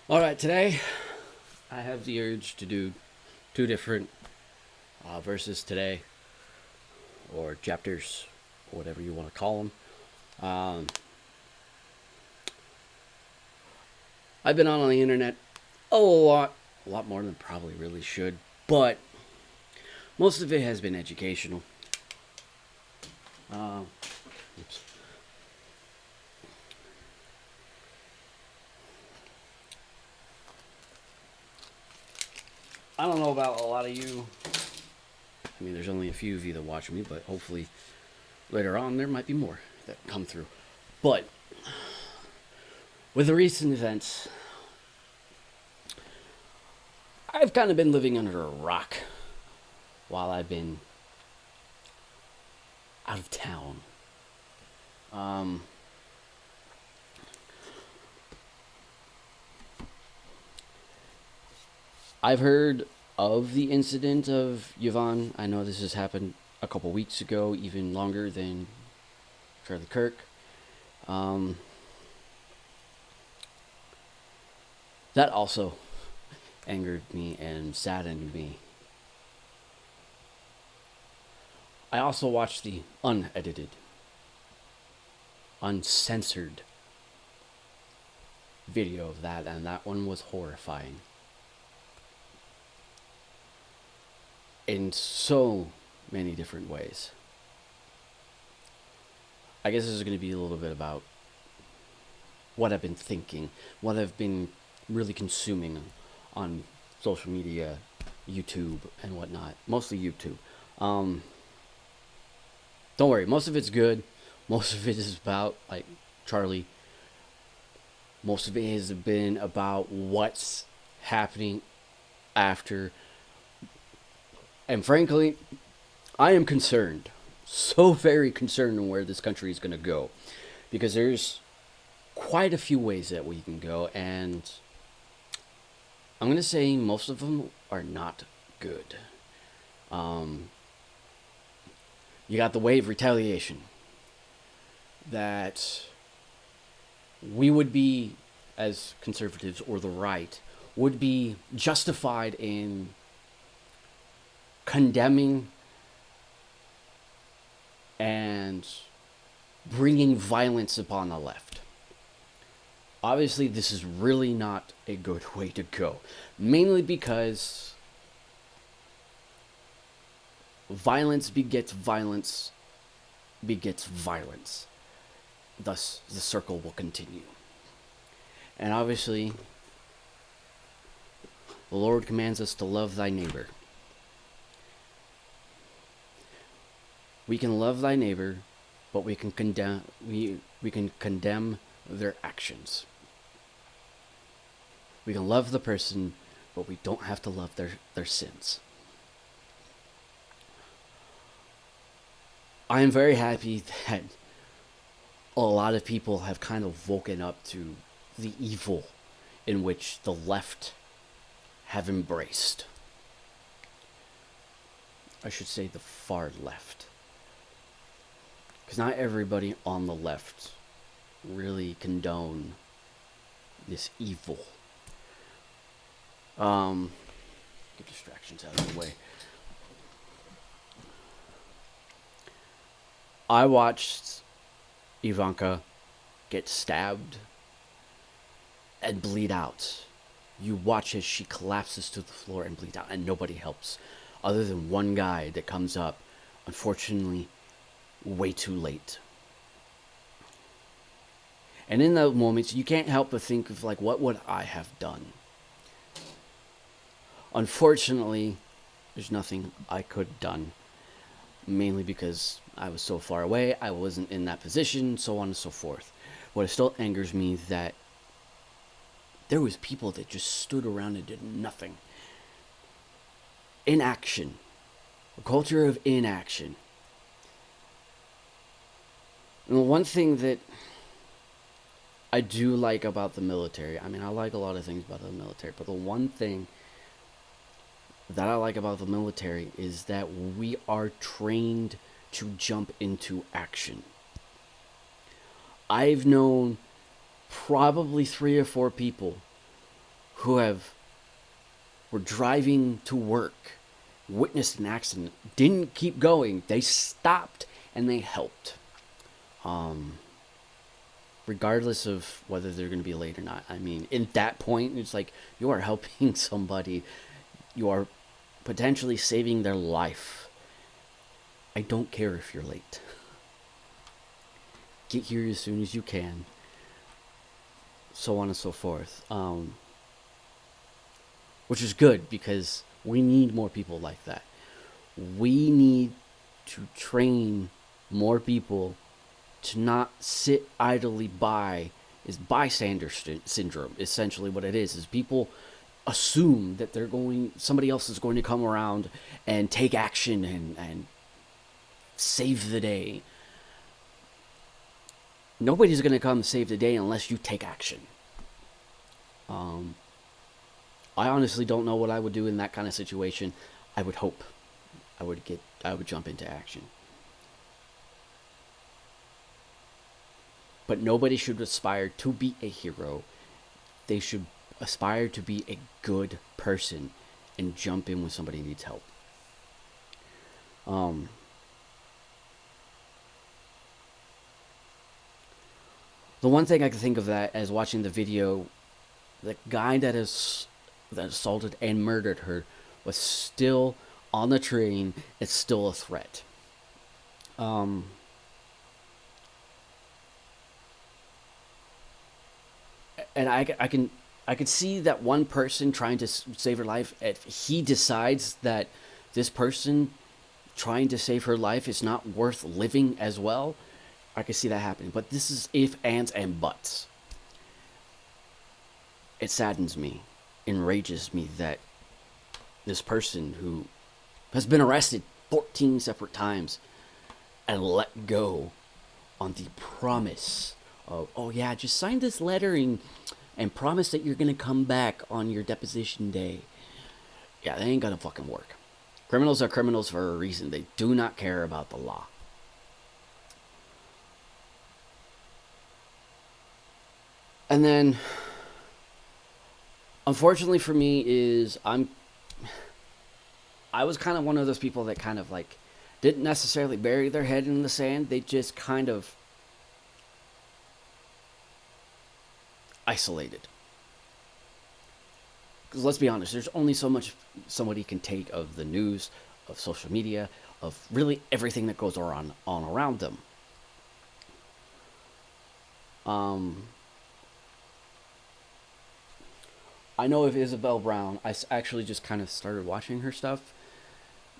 All right, today I have the urge to do two different verses today, or chapters, or whatever you want to call them. I've been on the internet a lot more than probably really should, but most of it has been educational. Uh, oops. I don't know about a lot of you. I mean, there's only a few of you that watch me, but hopefully later on there might be more that come through. But with the recent events, I've kind of been living under a rock while I've been out of town. Um, I've heard of the incident of Yvonne. I know this has happened a couple weeks ago, even longer than Charlie Kirk. Um, that also angered me and saddened me. I also watched the unedited, uncensored video of that, and that one was horrifying. In so many different ways. I guess this is going to be a little bit about what I've been thinking, what I've been really consuming on social media, YouTube, and whatnot. Mostly YouTube. Um, don't worry, most of it's good. Most of it is about, like, Charlie. Most of it has been about what's happening after. And frankly, I am concerned. So very concerned on where this country is going to go. Because there's quite a few ways that we can go, and I'm going to say most of them are not good. Um, you got the wave retaliation that we would be, as conservatives or the right, would be justified in condemning and bringing violence upon the left. Obviously, this is really not a good way to go. Mainly because violence begets violence begets violence. Thus, the circle will continue. And obviously, the Lord commands us to love thy neighbor. We can love thy neighbor, but we can condemn their actions. We can love the person, but we don't have to love their sins. I am very happy that a lot of people have kind of woken up to the evil in which the left have embraced. I should say the far left. Because not everybody on the left really condone this evil. Get distractions out of the way. I watched Ivanka get stabbed and bleed out. You watch as she collapses to the floor and bleeds out, and nobody helps. Other than one guy that comes up, unfortunately, way too late. And in those moments, you can't help but think of, like, what would I have done? Unfortunately, there's nothing I could have done. Mainly because I was so far away, I wasn't in that position, so on and so forth. What still angers me is that there was people that just stood around and did nothing. Inaction. A culture of inaction. And the one thing that I do like about the military, I mean, I like a lot of things about the military, but the one thing that I like about the military is that we are trained to jump into action. I've known probably 3 or 4 people who were driving to work, witnessed an accident, didn't keep going. They stopped and they helped. Regardless of whether they're going to be late or not. I mean, in that point, it's like you are helping somebody. You are potentially saving their life. I don't care if you're late. Get here as soon as you can. So on and so forth. Which is good because we need more people like that. We need to train more people to not sit idly by. Is bystander syndrome essentially what it is people assume that somebody else is going to come around and take action and save the day. Nobody's going to come save the day unless you take action. I honestly don't know what I would do in that kind of situation. I would hope I would jump into action. But nobody should aspire to be a hero. They should aspire to be a good person and jump in when somebody needs help. The one thing I can think of that as watching the video, the guy that assaulted and murdered her was still on the train. It's still a threat. And I can see that one person trying to save her life, if he decides that this person trying to save her life is not worth living as well, I can see that happening. But this is if, ands, and buts. It saddens me, enrages me that this person who has been arrested 14 separate times and let go on the promise of, oh yeah, just sign this letter and promise that you're going to come back on your deposition day. Yeah, that ain't going to fucking work. Criminals are criminals for a reason. They do not care about the law. And then, unfortunately for me, I was kind of one of those people that kind of like didn't necessarily bury their head in the sand. They just kind of isolated. Because let's be honest, there's only so much somebody can take of the news, of social media, of really everything that goes on around them. I know of Isabel Brown. I actually just kind of started watching her stuff,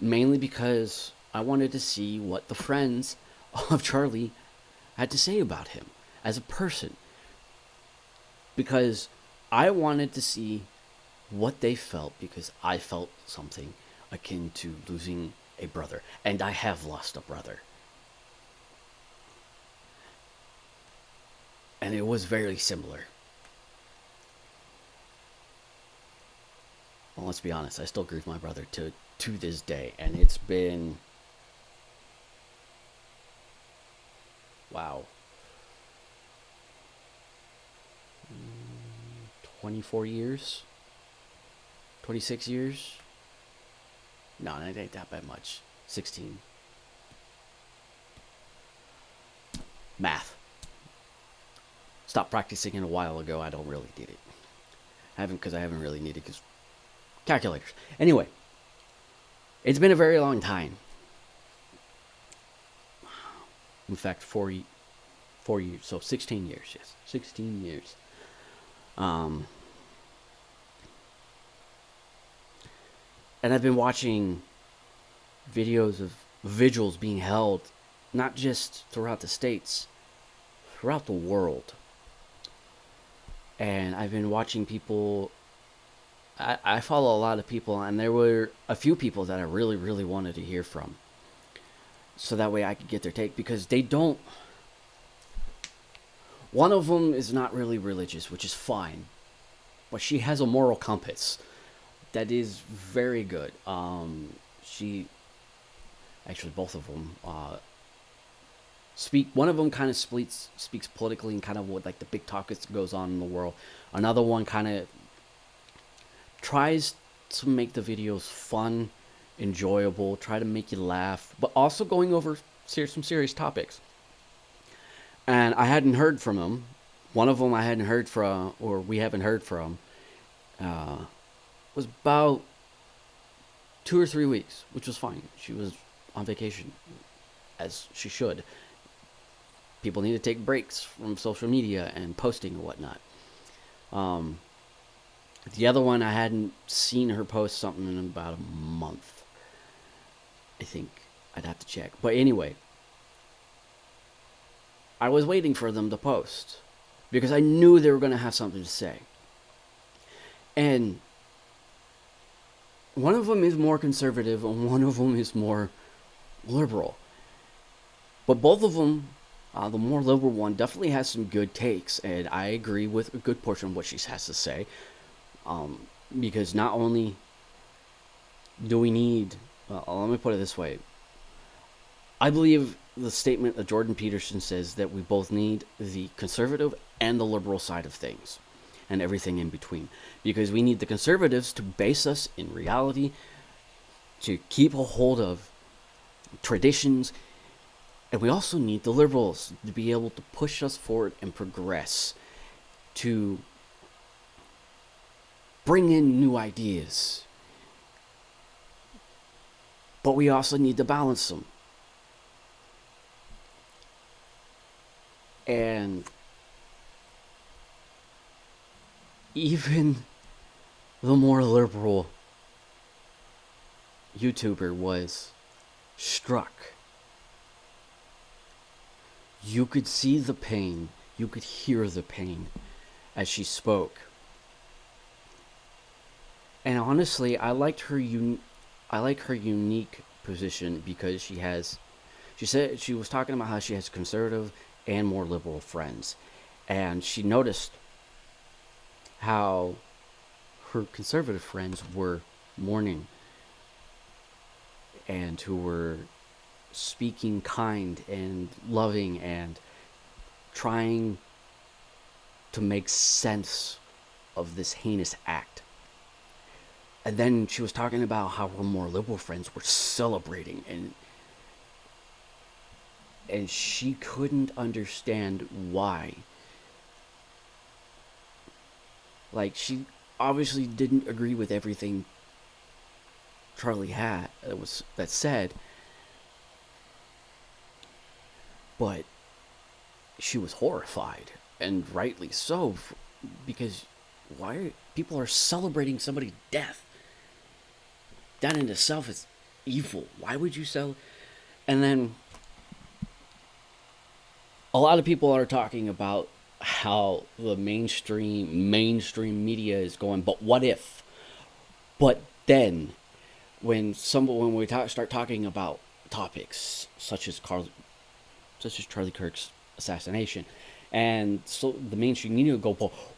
mainly because I wanted to see what the friends of Charlie had to say about him as a person. Because I wanted to see what they felt, because I felt something akin to losing a brother. And I have lost a brother. And it was very similar. Well, let's be honest, I still grieve my brother to this day. And it's been... wow. 24 years? 26 years? No, it ain't that bad much. 16. Math. Stopped practicing it a while ago. I don't really need it. I haven't really needed it because calculators. Anyway, it's been a very long time. In fact, 4 years. So 16 years, yes. 16 years. And I've been watching videos of vigils being held, not just throughout the States, throughout the world. And I've been watching people... I follow a lot of people, and there were a few people that I really, really wanted to hear from. So that way I could get their take, because they don't... One of them is not really religious, which is fine. But she has a moral compass that is very good. Actually, both of them speak. One of them kind of speaks politically and kind of what like the big talk that goes on in the world. Another one kind of tries to make the videos fun, enjoyable, try to make you laugh, but also going over some serious topics. And I hadn't heard from him. One of them I hadn't heard from, or we haven't heard from, was about 2 or 3 weeks, which was fine. She was on vacation, as she should. People need to take breaks from social media and posting and whatnot. The other one, I hadn't seen her post something in about a month. I think I'd have to check. But anyway, I was waiting for them to post because I knew they were going to have something to say. And one of them is more conservative and one of them is more liberal. But both of them, the more liberal one definitely has some good takes, and I agree with a good portion of what she has to say. Because not only do we need, let me put it this way. I believe the statement that Jordan Peterson says that we both need the conservative and the liberal side of things and everything in between. Because we need the conservatives to base us in reality, to keep a hold of traditions, and we also need the liberals to be able to push us forward and progress, to bring in new ideas. But we also need to balance them. And even the more liberal YouTuber was struck. You could see the pain, you could hear the pain as she spoke. And honestly, I like her unique position because she said she was talking about how she has conservative and more liberal friends. And she noticed how her conservative friends were mourning and who were speaking kind and loving and trying to make sense of this heinous act. And then she was talking about how her more liberal friends were celebrating, and she couldn't understand why. Like, she obviously didn't agree with everything Charlie had that said, but she was horrified, and rightly so, because people are celebrating somebody's death? That in itself is evil. Why would you sell? And then a lot of people are talking about how the mainstream media is going, but what if? But then when we start talking about topics such as Charlie Kirk's assassination, and so the mainstream media go,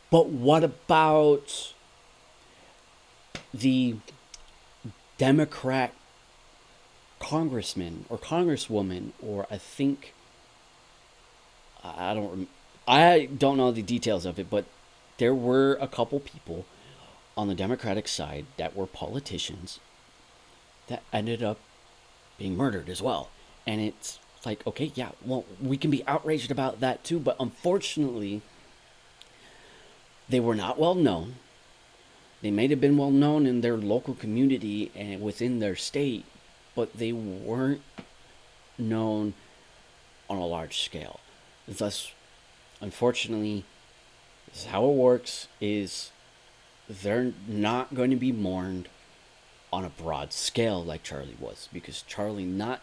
but what about the Democrat congressman or congresswoman, or I don't know the details of it, but there were a couple people on the Democratic side that were politicians that ended up being murdered as well. And it's like, okay, yeah, well, we can be outraged about that too, but unfortunately, they were not well known. They may have been well known in their local community and within their state, but they weren't known on a large scale. Thus, unfortunately, this is how it works, is they're not going to be mourned on a broad scale like Charlie was, because Charlie not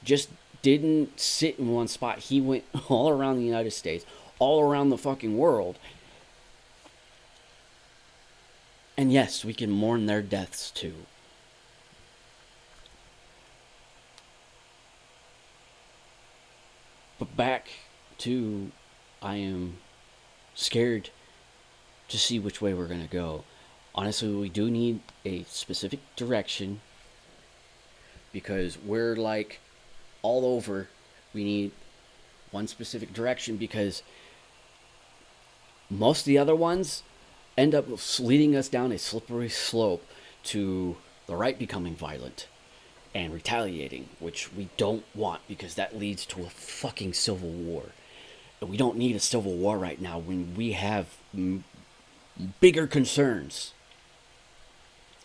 just didn't sit in one spot. He went all around the United States, all around the fucking world. And yes, we can mourn their deaths too. But back to, I am scared to see which way we're going to go. Honestly, we do need a specific direction, because we're like all over. We need one specific direction, because most of the other ones, end up leading us down a slippery slope to the right becoming violent and retaliating, which we don't want because that leads to a fucking civil war. And we don't need a civil war right now when we have bigger concerns,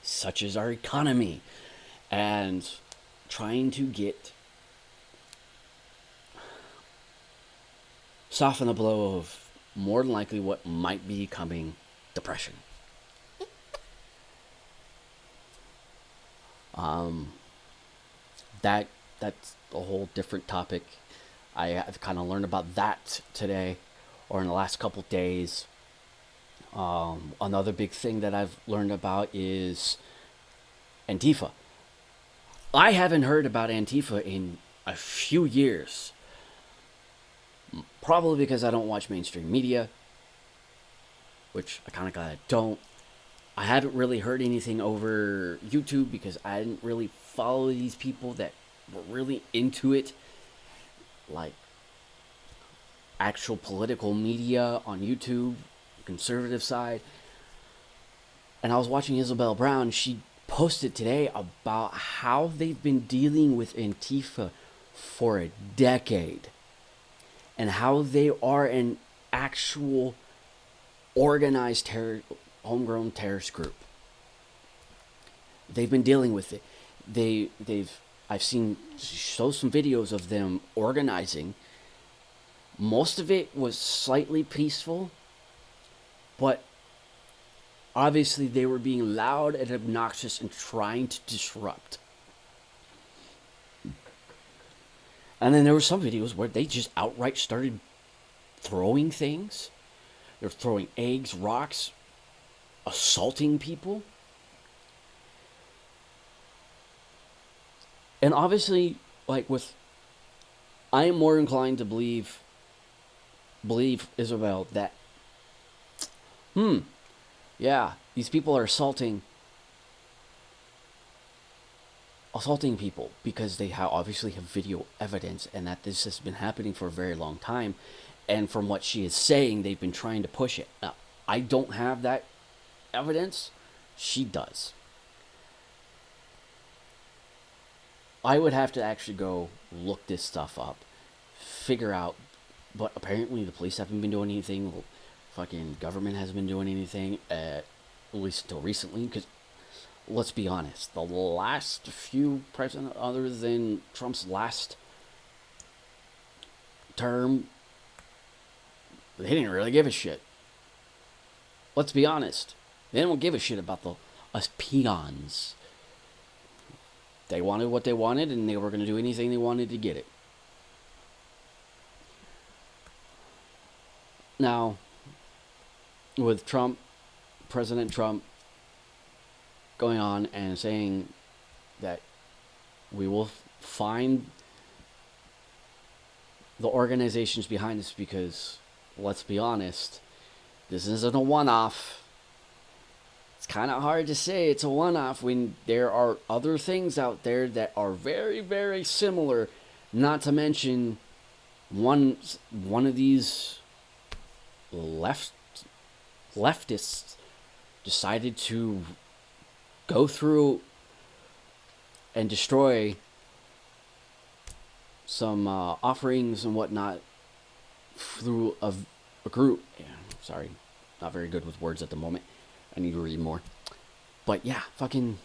such as our economy and trying to soften the blow of more than likely what might be coming depression. That's a whole different topic. I've kind of learned about that today, or in the last couple days. Another big thing that I've learned about is Antifa. I haven't heard about Antifa in a few years. Probably because I don't watch mainstream media, which I kind of glad I don't. I haven't really heard anything over YouTube because I didn't really follow these people that were really into it, like actual political media on YouTube, conservative side. And I was watching Isabel Brown. She posted today about how they've been dealing with Antifa for a decade and how they are an actual organized homegrown terrorist group. They've been dealing with it. I've seen some videos of them organizing. Most of it was slightly peaceful, but obviously they were being loud and obnoxious and trying to disrupt. And then there were some videos where they just outright started throwing things. They're throwing eggs, rocks, assaulting people. And obviously, like I am more inclined to believe Isabel that, yeah, these people are assaulting people because they obviously have video evidence and that this has been happening for a very long time. And from what she is saying, they've been trying to push it. Now, I don't have that evidence. She does. I would have to actually go look this stuff up, figure out, but apparently the police haven't been doing anything. Fucking government hasn't been doing anything, at least until recently, because let's be honest, the last few presidents, other than Trump's last term, they didn't really give a shit. Let's be honest. They don't give a shit about us peons. They wanted what they wanted, and they were going to do anything they wanted to get it. Now, with President Trump going on and saying that we will find the organizations behind this because, let's be honest, this isn't a one-off. It's kind of hard to say it's a one-off when there are other things out there that are very, very similar. Not to mention one of these leftists decided to go through and destroy some offerings and whatnot through a group. Yeah, sorry, not very good with words at the moment. I need to read more. But yeah, fucking,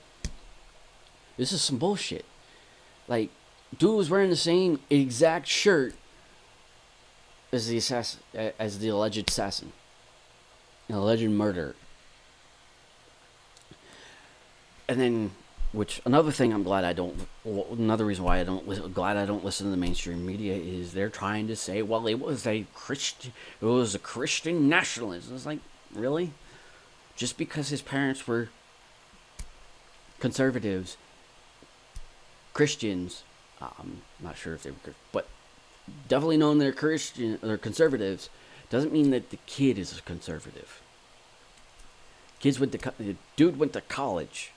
this is some bullshit. Like, dude was wearing the same exact shirt as the alleged assassin, an alleged murderer. And then, another thing I'm glad I don't. Another reason why glad I don't listen to the mainstream media is they're trying to say, well, it was a Christian nationalist. It's like, really? Just because his parents were conservatives, Christians, I'm not sure if they were, but definitely known they're Christian or conservatives, doesn't mean that the kid is a conservative. The dude went to college,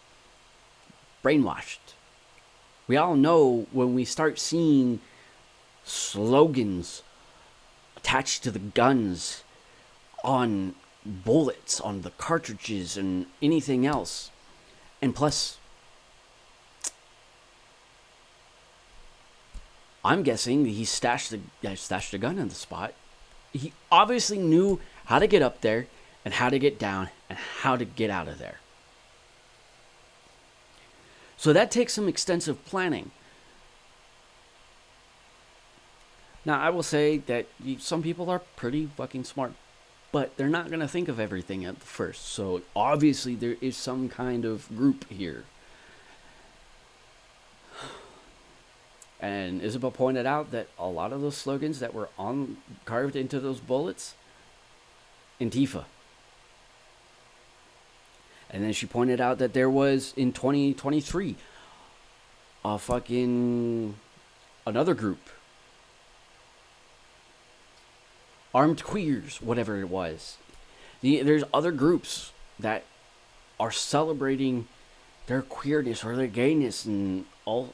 brainwashed. We all know when we start seeing slogans attached to the guns on bullets on the cartridges and anything else. And plus, I'm guessing he stashed the gun in the spot. He obviously knew how to get up there and how to get down and how to get out of there. So that takes some extensive planning. Now, I will say that some people are pretty fucking smart, but they're not going to think of everything at first. So obviously there is some kind of group here. And Isabel pointed out that a lot of those slogans that were carved into those bullets, Antifa. And then she pointed out that there was, in 2023, another group, Armed Queers, whatever it was. There's other groups that are celebrating their queerness or their gayness and all.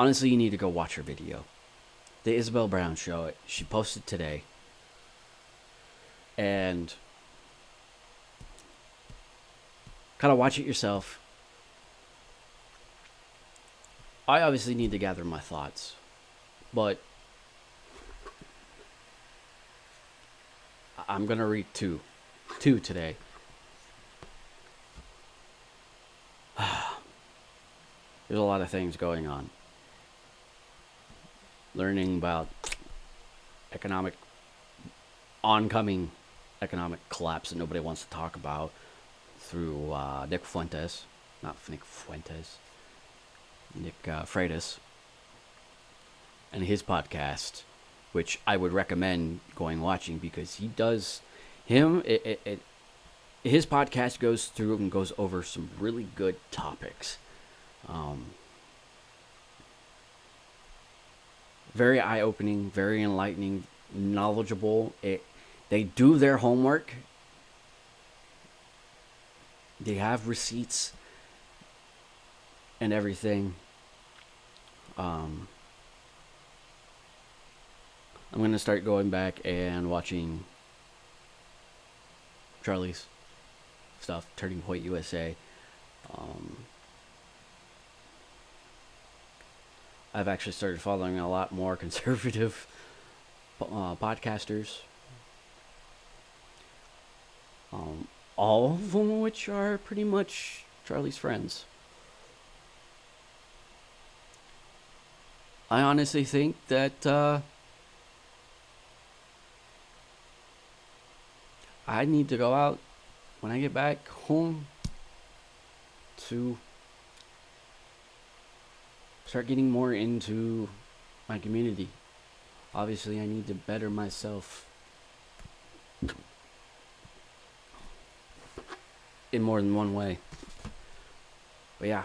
Honestly, you need to go watch her video. The Isabel Brown Show. She posted today. And kind of watch it yourself. I obviously need to gather my thoughts. But I'm going to read two today. There's a lot of things going on. Learning about oncoming economic collapse that nobody wants to talk about through Nick Freitas, and his podcast, which I would recommend going watching because he does his podcast goes through and goes over some really good topics. Very eye-opening, very enlightening, knowledgeable. They do their homework. They have receipts and everything. I'm going to start going back and watching Charlie's stuff, Turning Point USA. I've actually started following a lot more conservative podcasters. All of them which are pretty much Charlie's friends. I honestly think that I need to go out when I get back home to start getting more into my community. Obviously, I need to better myself in more than one way. But yeah,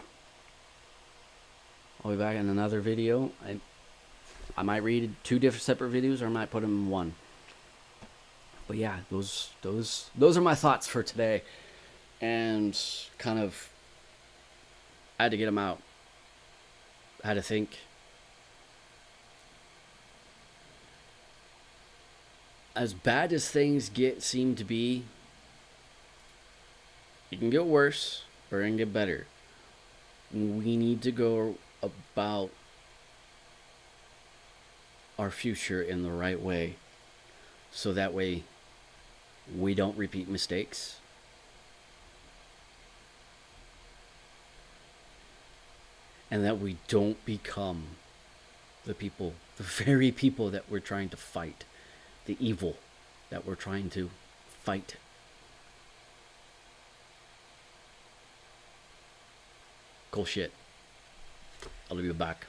I'll be back in another video. I might read two different separate videos, or I might put them in one. But yeah, those are my thoughts for today, and kind of I had to get them out. I had to think. As bad as things seem to be, it can get worse or it can get better. We need to go about our future in the right way, so that way we don't repeat mistakes. And that we don't become the very people that we're trying to fight. The evil that we're trying to fight. Cool shit. I'll be back.